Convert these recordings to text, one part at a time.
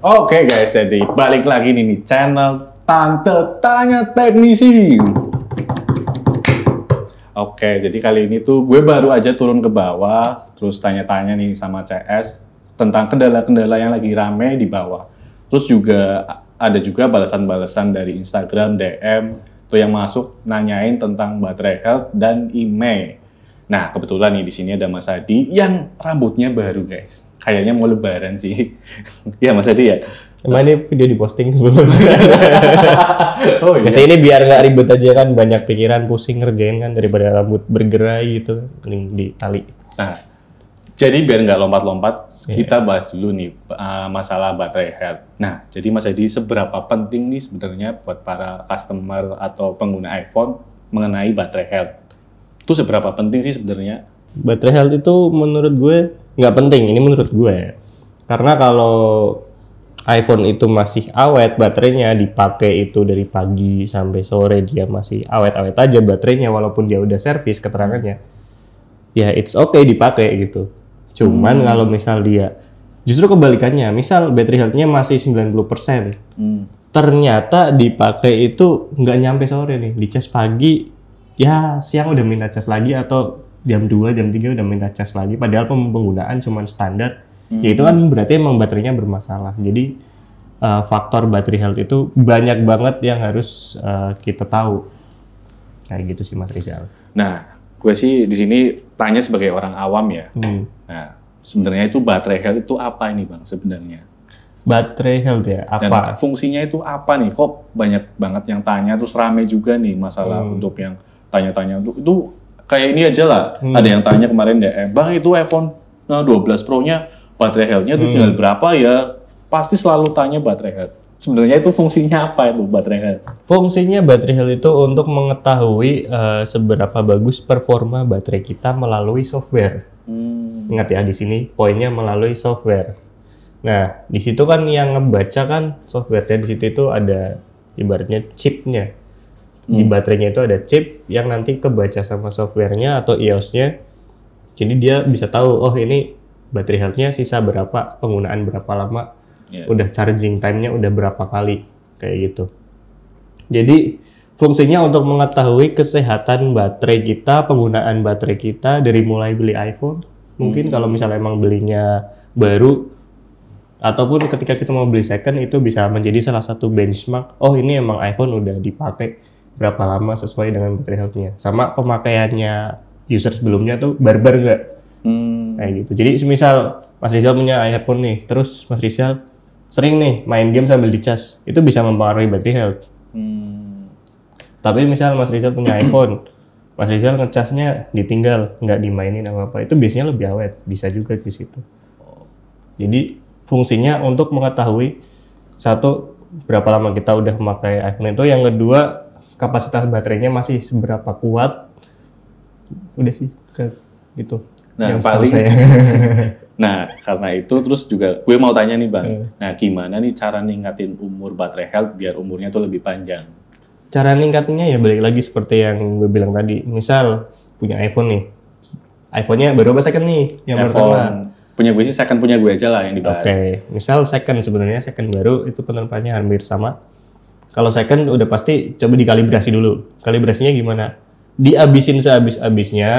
Oke guys, jadi balik lagi nih di channel Tante Tanya Teknisi. Oke, jadi kali ini tuh gue baru aja turun ke bawah, terus tanya-tanya nih sama CS tentang kendala-kendala yang lagi rame di bawah. Terus juga ada juga balasan-balasan dari Instagram, DM, tuh yang masuk nanyain tentang baterai health dan email. Nah, kebetulan nih di sini ada Mas Adi yang rambutnya baru guys. Kayaknya mau lebaran sih. Ya Mas Adi ya? Emang ini video diposting sebelum Oh iya? biasanya ini biar nggak ribet aja kan, banyak pikiran pusing ngerjain kan, daripada rambut bergerai gitu, mending di tali. Nah, jadi biar nggak lompat-lompat, kita bahas dulu nih masalah baterai health. Nah, jadi Mas Adi seberapa penting nih sebenarnya buat para customer atau pengguna iPhone mengenai baterai health? Itu seberapa penting sih sebenarnya? Baterai health itu menurut gue nggak penting, ini menurut gue ya. Karena kalau iPhone itu masih awet baterainya, dipakai itu dari pagi sampai sore dia masih awet-awet aja baterainya walaupun dia udah servis keterangannya. Ya it's okay dipakai gitu. Cuman kalau misal dia justru kebalikannya, misal baterai health-nya masih 90%. Ternyata dipakai itu nggak nyampe sore nih, dicas pagi, ya siang udah minta cas lagi atau jam 2, jam 3 udah minta cas lagi, padahal penggunaan cuma standar. Ya itu kan berarti emang baterainya bermasalah. Jadi faktor baterai health itu banyak banget yang harus kita tahu. Kayak gitu sih Mas Rizal. Nah, gue sih di sini tanya sebagai orang awam ya. Nah, sebenarnya itu baterai health itu apa ini Bang sebenarnya? Baterai health ya, apa? Dan fungsinya itu apa nih? Kok banyak banget yang tanya, terus rame juga nih masalah untuk yang tanya-tanya. Itu kayak ini aja lah, ada yang tanya kemarin DM, Bang itu iPhone 12 Pro-nya baterai health-nya itu tinggal berapa ya? Pasti selalu tanya baterai health. Sebenarnya itu fungsinya apa itu baterai health? Fungsinya baterai health itu untuk mengetahui seberapa bagus performa baterai kita melalui software. Ingat ya, di sini poinnya melalui software. Nah, di situ kan yang ngebaca kan software, dan di situ itu ada ibaratnya chipnya. Di baterainya itu ada chip yang nanti kebaca sama softwarenya atau iOS-nya. Jadi dia bisa tahu, oh ini baterai health-nya sisa berapa, penggunaan berapa lama, udah charging time-nya udah berapa kali, kayak gitu. Jadi fungsinya untuk mengetahui kesehatan baterai kita, penggunaan baterai kita dari mulai beli iPhone. Mungkin kalau misalnya emang belinya baru, ataupun ketika kita mau beli second, itu bisa menjadi salah satu benchmark. Oh ini emang iPhone udah dipakai berapa lama sesuai dengan baterai health-nya. Sama pemakaiannya user sebelumnya tuh barbar nggak? Kayak gitu. Jadi semisal Mas Rizal punya iPhone nih, terus Mas Rizal sering nih main game sambil dicas, itu bisa mempengaruhi baterai health. Tapi misal Mas Rizal punya iPhone, Mas Rizal ngecasnya ditinggal, nggak dimainin apa-apa, itu biasanya lebih awet, bisa juga di situ. Jadi fungsinya untuk mengetahui satu, berapa lama kita udah memakai iPhone itu, yang kedua kapasitas baterainya masih seberapa kuat. Udah sih gitu. Nah, yang paling saya. Nah, karena itu terus juga gue mau tanya nih Bang. Nah, gimana nih cara ningkatin umur baterai health biar umurnya tuh lebih panjang? Cara ningkatinnya ya balik lagi seperti yang gue bilang tadi. Misal punya iPhone nih. iPhone-nya baru apa second nih? Yang pertama. Punya gue sih second, punya gue aja lah yang dibahas. Oke. Misal sebenarnya second baru itu penerapannya hampir sama. Kalau second udah pasti coba dikalibrasi dulu. Kalibrasinya gimana? Dihabisin sehabis-habisnya,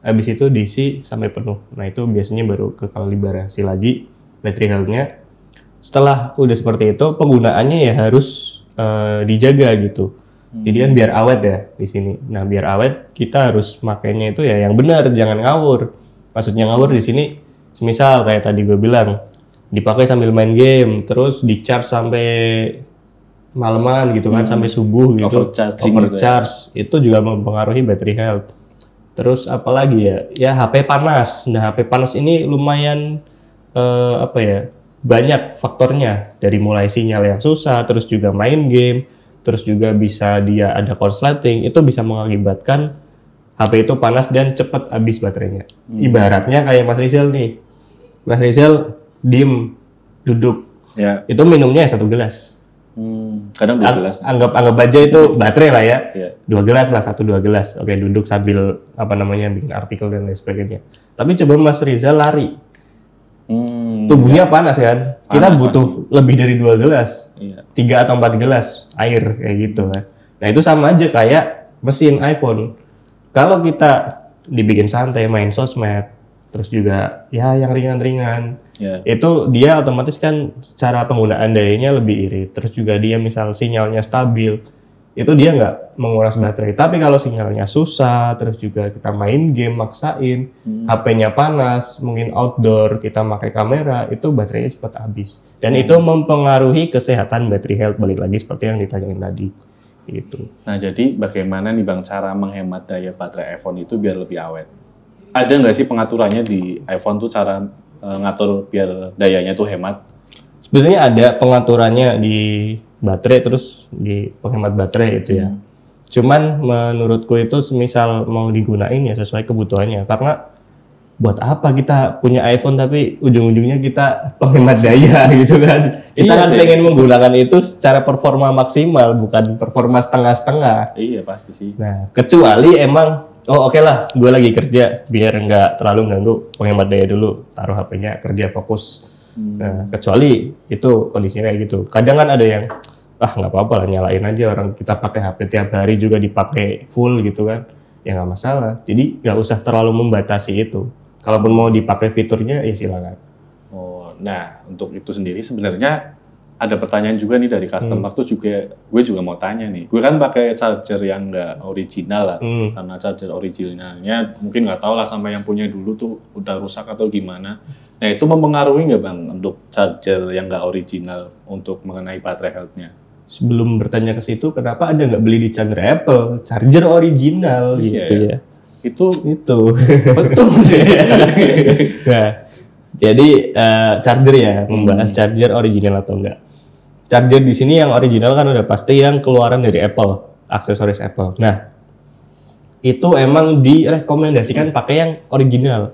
habis itu diisi sampai penuh. Nah itu biasanya baru ke kalibrasi lagi baterai health-nya. Setelah udah seperti itu, penggunaannya ya harus dijaga gitu. Jadi kan biar awet ya di sini. Nah biar awet kita harus makainya itu ya yang benar, jangan ngawur. Maksudnya ngawur di sini, semisal kayak tadi gue bilang, dipakai sambil main game, terus di-charge sampai malaman gitu kan, sampai subuh gitu, overcharge itu juga mempengaruhi baterai health. Terus apalagi ya HP panas. Nah HP panas ini lumayan banyak faktornya, dari mulai sinyal yang susah, terus juga main game, terus juga bisa dia ada korsleting, itu bisa mengakibatkan HP itu panas dan cepat habis baterainya. Ibaratnya kayak Mas Rizal nih, Mas Rizal diem duduk, itu minumnya 1 gelas. Kadang 2 gelas. Anggap aja itu baterai lah ya. 2 gelas lah, 1-2 gelas. Oke, duduk sambil bikin artikel dan lain sebagainya. Tapi coba Mas Rizal lari. tubuhnya panas kan. Kita butuh lebih dari 2 gelas. Iya. 3 atau 4 gelas air kayak gitu kan. Nah, itu sama aja kayak mesin iPhone. Kalau kita dibikin santai main sosmed, terus juga ya yang ringan-ringan, itu dia otomatis kan secara penggunaan dayanya lebih irit. Terus juga dia misal sinyalnya stabil, itu dia nggak menguras baterai. Tapi kalau sinyalnya susah, terus juga kita main game maksain, HP-nya panas, mungkin outdoor kita pakai kamera, itu baterainya cepat habis. Dan itu mempengaruhi kesehatan battery health, balik lagi seperti yang ditanyain tadi. Gitu. Nah, jadi bagaimana nih Bang cara menghemat daya baterai iPhone itu biar lebih awet? Ada nggak sih pengaturannya di iPhone tuh cara ngatur biar dayanya tuh hemat? Sebenarnya ada pengaturannya di baterai, terus di penghemat baterai itu ya. Cuman menurutku itu semisal mau digunain ya sesuai kebutuhannya. Karena buat apa kita punya iPhone tapi ujung-ujungnya kita penghemat daya gitu kan. Kita kan pengen menggunakan itu secara performa maksimal, bukan performa setengah-setengah. Iya pasti sih. Nah, kecuali emang oke lah, gue lagi kerja, biar nggak terlalu ganggu, penghemat daya dulu, taruh HP-nya, kerja fokus. Nah, kecuali itu kondisinya kayak gitu. Kadang kan ada yang, nggak apa-apa lah, nyalain aja, orang kita pakai HP tiap hari juga dipakai full gitu kan, ya nggak masalah. Jadi nggak usah terlalu membatasi itu. Kalaupun mau dipakai fiturnya, ya silakan. Oh, nah untuk itu sendiri sebenarnya ada pertanyaan juga nih dari customer tuh juga, gue juga mau tanya nih. Gue kan pakai charger yang nggak original lah, karena charger originalnya mungkin nggak tahu lah sampai yang punya dulu tuh udah rusak atau gimana. Nah itu mempengaruhi nggak Bang untuk charger yang nggak original untuk mengenai baterai health-nya? Sebelum bertanya ke situ, kenapa Anda nggak beli di charger Apple? Charger original gitu ya. Itu betul sih. Nah, jadi charger ya, membahas charger original atau enggak. Charger di sini yang original kan udah pasti yang keluaran dari Apple, aksesoris Apple. Nah, itu emang direkomendasikan pakai yang original.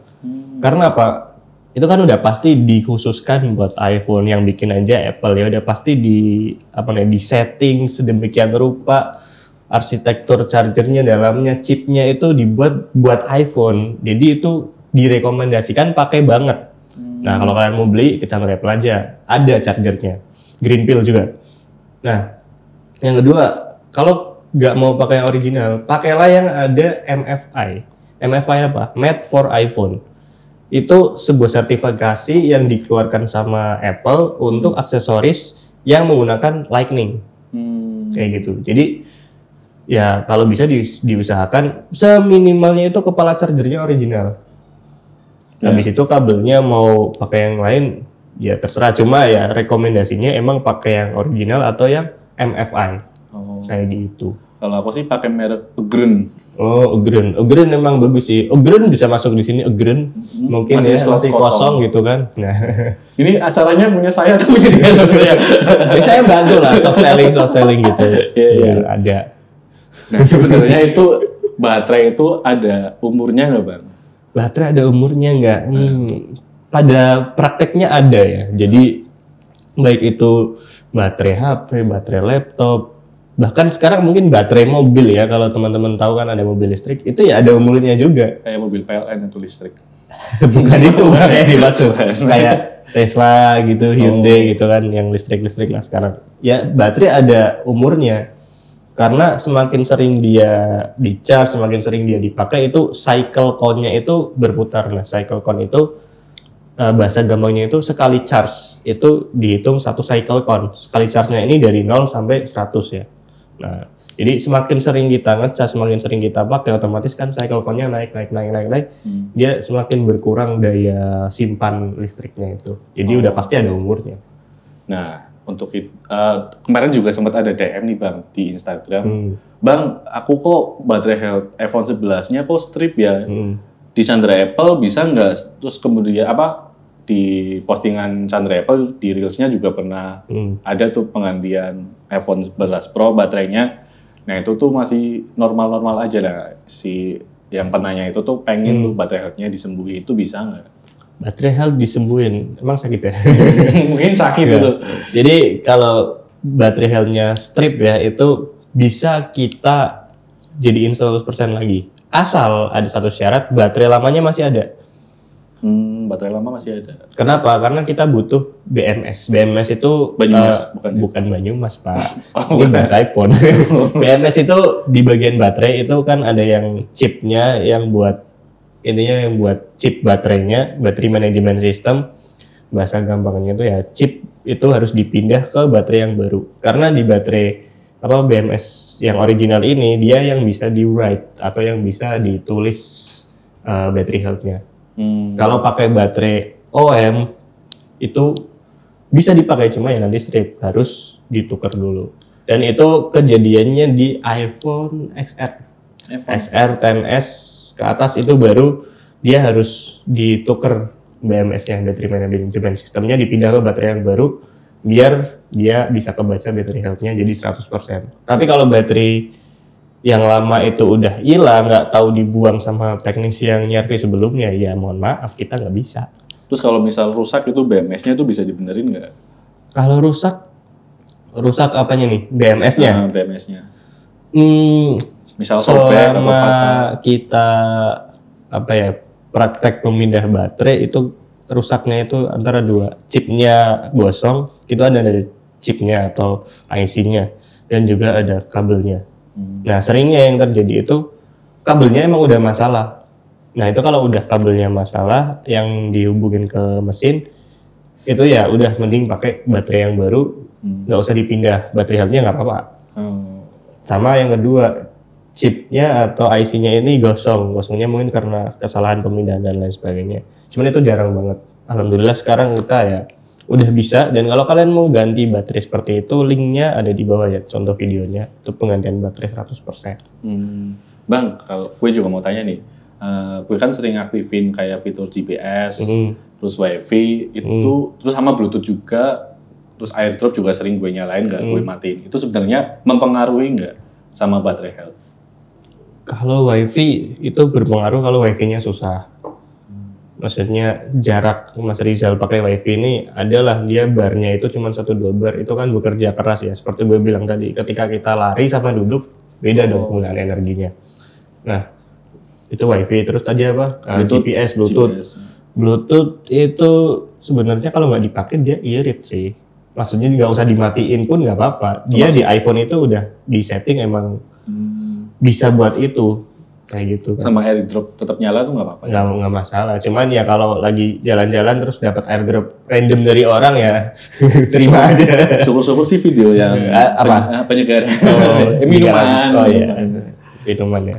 Karena apa? Itu kan udah pasti dikhususkan buat iPhone, yang bikin aja Apple ya, udah pasti di setting sedemikian rupa, arsitektur chargernya, dalamnya chipnya itu dibuat buat iPhone. Jadi itu direkomendasikan pakai banget. Nah, kalau kalian mau beli ke channel Apple aja, ada chargernya. Green Pill juga. Nah, yang kedua, kalau nggak mau pakai yang original, pakailah yang ada MFI. MFI apa? Made for iPhone. Itu sebuah sertifikasi yang dikeluarkan sama Apple untuk aksesoris yang menggunakan Lightning. Kayak gitu. Jadi, ya kalau bisa diusahakan seminimalnya itu kepala chargernya original. Habis itu kabelnya mau pakai yang lain ya terserah, cuma ya rekomendasinya emang pakai yang original atau yang MFI. Kayak gitu. Kalau aku sih pakai merek Ogren. Ogren emang bagus sih. Ogren bisa masuk di sini, Ogren. Mungkin masih kosong gitu kan. Nah, ini acaranya punya saya atau punya dia sebenarnya? Saya bantu lah soft selling gitu. Biar ada. Nah, sebenarnya itu baterai itu ada umurnya nggak Bang? Baterai ada umurnya nggak? Pada prakteknya ada ya. Jadi baik itu baterai HP, baterai laptop, bahkan sekarang mungkin baterai mobil ya. Kalau teman-teman tahu kan ada mobil listrik, itu ya ada umurnya juga. Kayak mobil PLN itu listrik. Bukan itu yang dimaksud. Kayak Tesla gitu, Hyundai gitu kan, yang listrik-listrik lah sekarang. Ya baterai ada umurnya. Karena semakin sering dia di-charge, semakin sering dia dipakai, itu cycle count-nya itu berputar. Nah, cycle count itu bahasa gampangnya itu sekali charge itu dihitung satu cycle count. Sekali charge-nya ini dari 0 sampai 100 ya. Nah, jadi semakin sering kita nge-charge, semakin sering kita pakai, otomatis kan cycle count-nya naik. Dia semakin berkurang daya simpan listriknya itu. Jadi udah pasti ada umurnya. Nah, untuk kemarin juga sempat ada DM nih Bang di Instagram. Bang, aku kok baterai health iPhone 11-nya kok strip ya? Di Chandra Apple bisa nggak? Terus kemudian di postingan Chandra Apple di Reels-nya juga pernah ada tuh penggantian iPhone 11 Pro baterainya. Nah itu tuh masih normal-normal aja lah. Si yang penanya itu tuh pengen tuh baterai health-nya disembuhin, itu bisa nggak? Baterai health disembuhin, emang sakit ya? Mungkin sakit itu. Jadi kalau baterai health-nya strip ya, itu bisa kita jadiin 100% lagi. Asal ada satu syarat, baterai lamanya masih ada. Baterai lama masih ada. Kenapa? Karena kita butuh BMS. BMS itu Banyumas, bukan ya? bukan Banyumas, Pak. Ini bahasa iPhone. BMS itu di bagian baterai itu kan ada yang chipnya yang buat intinya yang buat chip baterainya, battery management system. Bahasa gampangnya itu ya chip itu harus dipindah ke baterai yang baru. Karena di baterai BMS yang original ini dia yang bisa di write atau yang bisa ditulis battery health-nya. Kalau pakai baterai OM itu bisa dipakai, cuma ya nanti strip harus ditukar dulu. Dan itu kejadiannya di iPhone XR, XR 10s ke atas itu baru dia harus ditukar BMS-nya, battery management system-nya dipindah ke baterai yang baru biar dia bisa kebaca battery health-nya jadi 100%. Tapi kalau baterai yang lama itu udah hilang, nggak tahu dibuang sama teknisi yang nyervis sebelumnya, ya mohon maaf kita nggak bisa. Terus kalau misal rusak itu BMS-nya itu bisa dibenerin nggak? Kalau rusak apanya nih? BMS-nya? BMS-nya. Misal sobek atau patah. Kita praktek pemindah baterai itu rusaknya itu antara dua, chipnya gosong, itu ada chipnya atau IC-nya dan juga ada kabelnya. Nah, seringnya yang terjadi itu kabelnya emang udah masalah. Nah, itu kalau udah kabelnya masalah yang dihubungin ke mesin, itu ya udah mending pakai baterai yang baru, nggak usah dipindah. Baterai health-nya nggak apa-apa. Sama yang kedua, chipnya atau IC-nya ini gosongnya mungkin karena kesalahan pemindahan dan lain sebagainya. Cuman itu jarang banget. Alhamdulillah sekarang kita ya udah bisa, dan kalau kalian mau ganti baterai seperti itu, linknya ada di bawah ya, contoh videonya untuk penggantian baterai 100%. Bang, kalau gue juga mau tanya nih, gue kan sering aktifin kayak fitur GPS, terus WiFi itu, terus sama Bluetooth juga, terus AirDrop juga sering gue nyalain, nggak gue matiin. Itu sebenarnya mempengaruhi nggak sama baterai health? Kalau WiFi itu berpengaruh kalau WiFi-nya susah. Maksudnya jarak Mas Rizal pakai WiFi ini adalah dia barnya itu cuma 1-2 bar, itu kan bekerja keras ya, seperti gue bilang tadi, ketika kita lari sama duduk beda dong penggunaan energinya. Nah itu WiFi, terus tadi apa? GPS, Bluetooth itu sebenarnya kalau nggak dipakai dia irit sih, maksudnya nggak usah dimatiin pun nggak apa-apa, dia di iPhone itu udah di setting emang bisa buat itu. Kayak gitu kan. Sama AirDrop tetap nyala tuh nggak apa-apa? Nggak masalah, cuman ya kalau lagi jalan-jalan terus dapat AirDrop random dari orang ya terima aja. Syukur-syukur sih video yang penyegar minuman. Oh iya, minuman ya.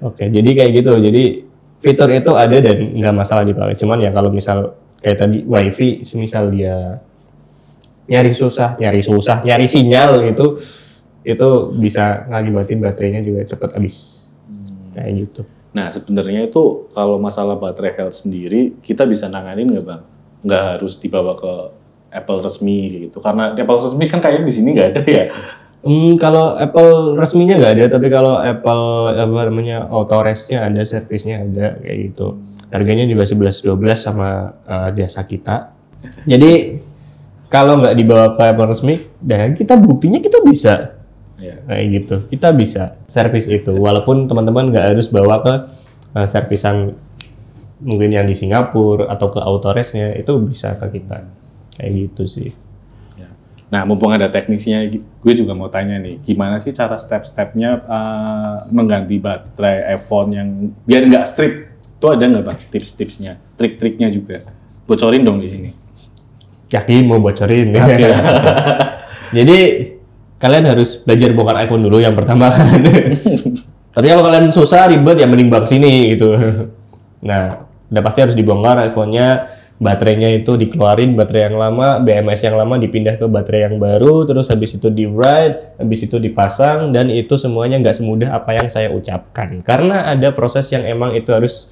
Oke, jadi kayak gitu. Jadi fitur itu ada dan nggak masalah dipakai. Cuman ya kalau misal kayak tadi WiFi, misal dia nyari sinyal itu bisa ngakibatin baterainya juga cepat habis. Kayak gitu. Nah, sebenarnya itu kalau masalah baterai health sendiri kita bisa nanganin nggak, Bang? Nggak harus dibawa ke Apple resmi gitu. Karena Apple resmi kan kayaknya di sini nggak ada ya. Kalau Apple resminya nggak ada, tapi kalau Apple Autorest-nya ada, servisnya ada kayak gitu. Harganya juga 11-12 sama jasa kita. Jadi kalau nggak dibawa ke Apple resmi, dan buktinya kita bisa. Kayak gitu, kita bisa servis itu, walaupun teman-teman nggak harus bawa ke servisan mungkin yang di Singapura atau ke Autorest-nya, itu bisa ke kita, kayak gitu sih. Nah, mumpung ada teknisnya, gue juga mau tanya nih, gimana sih cara step-stepnya mengganti baterai iPhone yang biar nggak strip? Itu ada nggak, Bang, tips-tipsnya, trik-triknya juga? Bocorin dong di sini. Yakin mau bocorin? Jadi kalian harus belajar bongkar iPhone dulu yang pertama kan. Tapi kalau kalian susah, ribet, ya mending bak sini gitu. Nah, udah pasti harus dibongkar iPhone-nya, baterainya itu dikeluarin, baterai yang lama, BMS yang lama dipindah ke baterai yang baru, terus habis itu di write, habis itu dipasang, dan itu semuanya nggak semudah apa yang saya ucapkan. Karena ada proses yang emang itu harus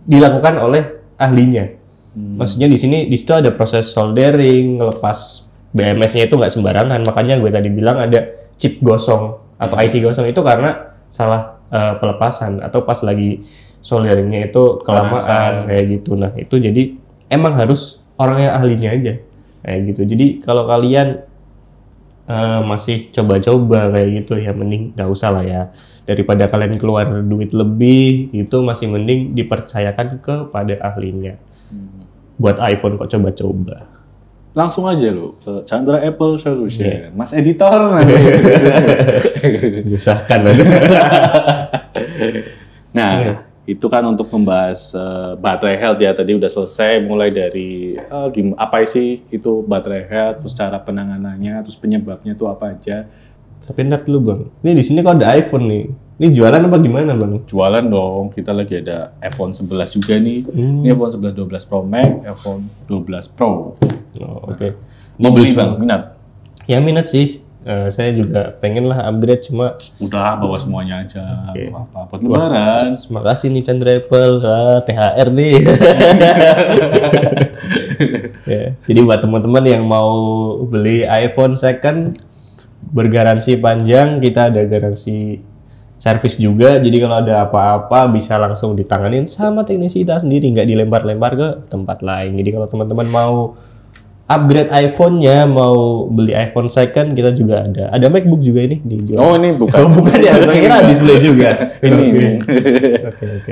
dilakukan oleh ahlinya. Maksudnya di situ ada proses soldering, ngelepas BMS-nya itu nggak sembarangan, makanya gue tadi bilang ada chip gosong atau IC gosong itu karena salah pelepasan atau pas lagi solderingnya itu kelamaan kayak gitu. Nah itu jadi emang harus orang yang ahlinya aja kayak gitu. Jadi kalau kalian masih coba-coba kayak gitu ya, mending nggak usah lah ya. Daripada kalian keluar duit lebih, itu masih mending dipercayakan kepada ahlinya. Buat iPhone kok coba-coba. Langsung aja lo ke Chandra Apple Solution. Mas editor. Menyusahkan. Nah, itu kan untuk membahas baterai health ya. Tadi udah selesai mulai dari apa sih itu baterai health, terus cara penanganannya, terus penyebabnya tuh apa aja. Tapi ntar dulu Bang, ini di sini kok ada iPhone nih. Ini jualan apa gimana Bang? Jualan dong, kita lagi ada iPhone 11 juga nih. Ini iPhone 11 12 Pro Max, iPhone 12 Pro. Oh, oke. Mau beli Bang, minat? Ya minat sih. Saya juga pengen lah upgrade, cuma udah bawa semuanya aja. Apa buat lebaran. Terima kasih nih Chandra Apple, THR nih. Ya, jadi buat teman-teman yang mau beli iPhone second bergaransi panjang, kita ada garansi servis juga. Jadi kalau ada apa-apa bisa langsung ditanganin sama teknisi kita sendiri, nggak dilempar-lempar ke tempat lain. Jadi kalau teman-teman mau upgrade iPhone-nya, mau beli iPhone second, kita juga ada. Ada MacBook juga ini dijual. Oh ini bukan. Oh, bukan ya, saya kira display juga. Ini.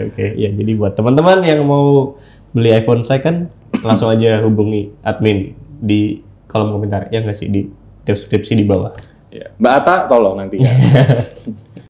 Oke. Ya, jadi buat teman-teman yang mau beli iPhone second, langsung aja hubungi admin di kolom komentar. Ya nggak sih, di deskripsi di bawah. Ya. Mbak Ata tolong nanti ya.